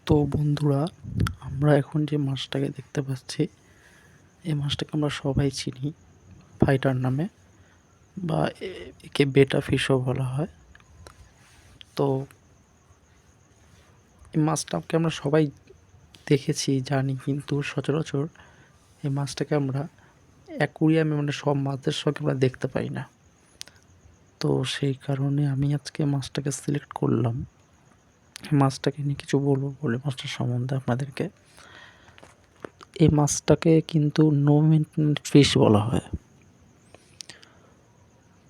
তো বন্ধুরা, আমরা এখন যে মাছটাকে দেখতে পাচ্ছি, এই মাছটাকে আমরা সবাই চিনি ফাইটার নামে, বা একে বেটা ফিশও বলা হয়। তো এই মাছটাকে আমরা সবাই দেখেছি, জানি, কিন্তু সচরাচর এই মাছটাকে আমরা অ্যাকুরিয়ামে, মানে সব মাছের সঙ্গে আমরা দেখতে পাই না। তো সেই কারণে আমি আজকে মাছটাকে সিলেক্ট করলাম, মাছটাকে নিয়ে কিছু বলবো বলে, মাছটার সম্বন্ধে আপনাদেরকে। এই মাছটাকে কিন্তু নো মেনটেন্যান্স ফিশ বলা হয়,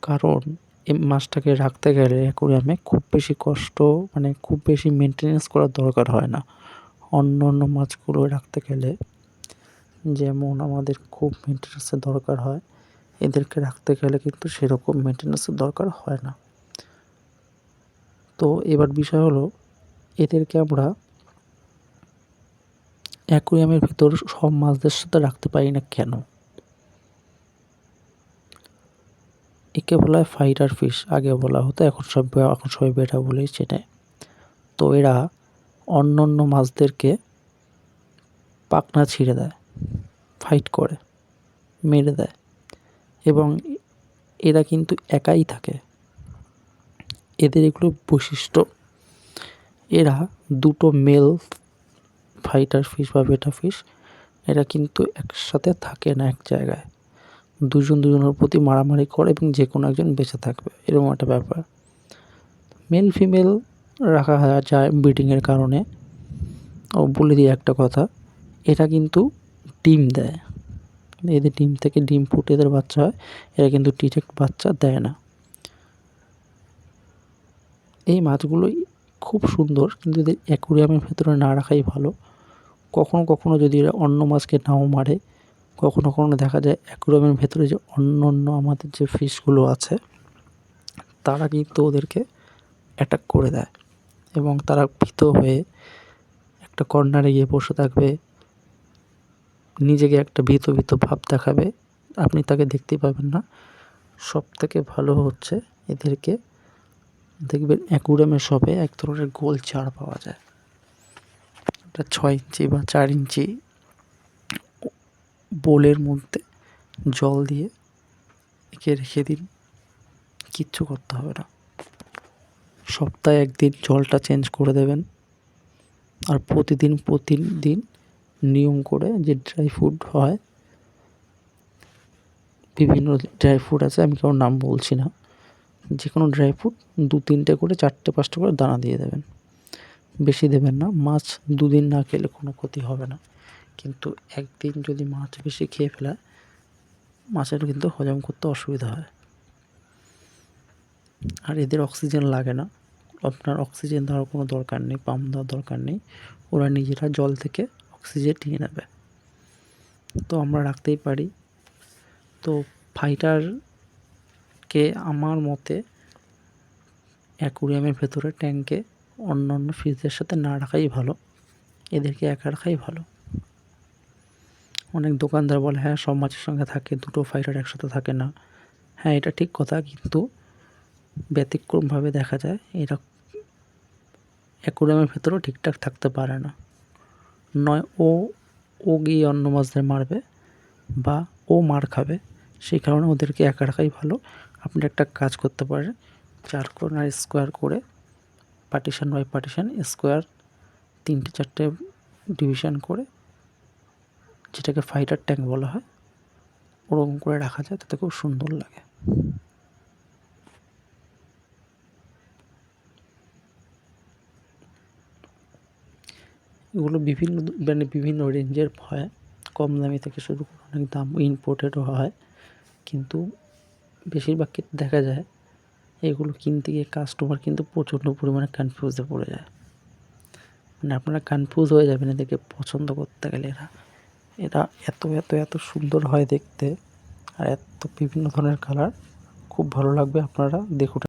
কারণ এই মাছটাকে রাখতে গেলে অ্যাকুরিয়ামে খুব বেশি কষ্ট, মানে খুব বেশি মেনটেনেন্স করার দরকার হয় না। অন্য অন্য মাছগুলো রাখতে গেলে যেমন আমাদের খুব মেনটেনেন্সের দরকার হয়, এদেরকে রাখতে গেলে কিন্তু সেরকম মেনটেনেন্সের দরকার হয় না। তো এবার বিষয় হলো, এদেরকে আমরা অ্যাকুরিয়ামের ভিতর সব মাছদের সাথে রাখতে পারি না কেন? একে বলা হয় ফাইটার ফিশ, আগে বলা হতো, এখন সবাই বেটা বলেই চেনে। তো এরা অন্য অন্য মাছদেরকে পাখনা ছিঁড়ে দেয়, ফাইট করে, মেরে দেয়, এবং এরা কিন্তু একাই থাকে। এদের এগুলো বৈশিষ্ট্য। এরা দুটো মেল ফাইটার ফিশ বা বেটা ফিশ, এরা কিন্তু একসাথে থাকে না এক জায়গায়। দুজনের প্রতি মারামারি করে এবং যে কোনো একজন বেঁচে থাকবে, এরকম একটা ব্যাপার। মেল ফিমেল রাখা যায় ব্রিডিংয়ের কারণে। ও বলে দিই একটা কথা, এরা কিন্তু ডিম দেয়, এদের ডিম থেকে ডিম ফুটে এদের বাচ্চা হয়। এরা কিন্তু ডিরেক্ট বাচ্চা দেয় না। এই মাছগুলোই খুব সুন্দর, কিন্তু এদের অ্যাকুরিয়ামের ভেতরে না রাখাই ভালো। কখনো কখনো যদি এরা অন্য মাছকে নাও মারে, কখনো কখনো দেখা যায় অ্যাকুরিয়ামের ভেতরে যে অন্য অন্য আমাদের যে ফিশগুলো আছে, তারা কিন্তু ওদেরকে অ্যাটাক করে দেয়, এবং তারা ভীত হয়ে একটা কর্নারে গিয়ে বসে থাকবে, নিজেকে একটা ভীত ভীত ভাব দেখাবে, আপনি তাকে দেখতেই পাবেন না। সব থেকে ভালো হচ্ছে, এদেরকে দেখবেন অ্যাকুরিয়ামের শপে এক ধরনের গোল চার পাওয়া যায়, ওটা 6 ইঞ্চি বা 4 ইঞ্চি বোলের মধ্যে জল দিয়ে একে রেখে দিন, কিচ্ছু করতে হবে না। সপ্তাহে একদিন জলটা চেঞ্জ করে দেবেন, আর প্রতিদিন নিয়ম করে যে ড্রাই ফ্রুট হয়, বিভিন্ন ড্রাই ফ্রুট আছে, আমি কারোর নাম বলছি না, যে কোনো ড্রাই ফ্রুট 2-3টে করে, 4টে-5টা করে দানা দিয়ে দেবেন। বেশি দেবেন না, মাছ 2 দিন না খেলে কোনো ক্ষতি হবে না, কিন্তু একদিন যদি মাছ বেশি খেয়ে ফেলায়, মাছের কিন্তু হজম করতে অসুবিধা হয়। আর এদের অক্সিজেন লাগে না, আপনার অক্সিজেন দেওয়ার কোনো দরকার নেই, পাম্প দেওয়ার দরকার নেই, ওরা নিজেরা জল থেকে অক্সিজেন নিয়ে নেবে। তো আমরা রাখতেই পারি। তো ফাইটারকে আমার মতে অ্যাকুরিয়ামের ভেতরে ট্যাঙ্কে অন্য অন্য ফিশদের সাথে না রাখাই ভালো, এদেরকে একা রাখাই ভালো। অনেক দোকানদার বলে, হ্যাঁ সব মাছের সঙ্গে থাকে, দুটো ফাইটার একসাথে থাকে না। হ্যাঁ, এটা ঠিক কথা, কিন্তু ব্যতিক্রমভাবে দেখা যায় এরা অ্যাকুরিয়ামের ভেতরেও ঠিকঠাক থাকতে পারে না। নয় ও গিয়ে অন্য মাছদের মারবে, বা ও মার খাবে, সেই কারণে ওদেরকে একা রাখাই ভালো। আপনি একটা কাজ করতে পারেন, 4 কর্নার স্কোয়ার করে, পার্টিশন বাই পার্টিশন স্কোয়ার, 3-4টে ডিভিশন করে, যেটাকে ফাইটার ট্যাঙ্ক বলা হয়, ওরকম করে রাখা যায়, তাতে খুব সুন্দর লাগে। এগুলো বিভিন্ন রেঞ্জের হয়, কম দামি থেকে শুরু করে অনেক দাম, ইম্পোর্টেডও হয়, কিন্তু বেশিরভাগ ক্ষেত্রে দেখা যায় এগুলো কিনতে গিয়ে কাস্টমার কিন্তু প্রচণ্ড পরিমাণে কনফিউজে পড়ে যায়। মানে আপনারা কনফিউজ হয়ে যাবেন এদেরকে পছন্দ করতে গেলে। এরা এত এত এত সুন্দর হয় দেখতে, আর এত বিভিন্ন ধরনের কালার, খুব ভালো লাগবে, আপনারা দেখুন।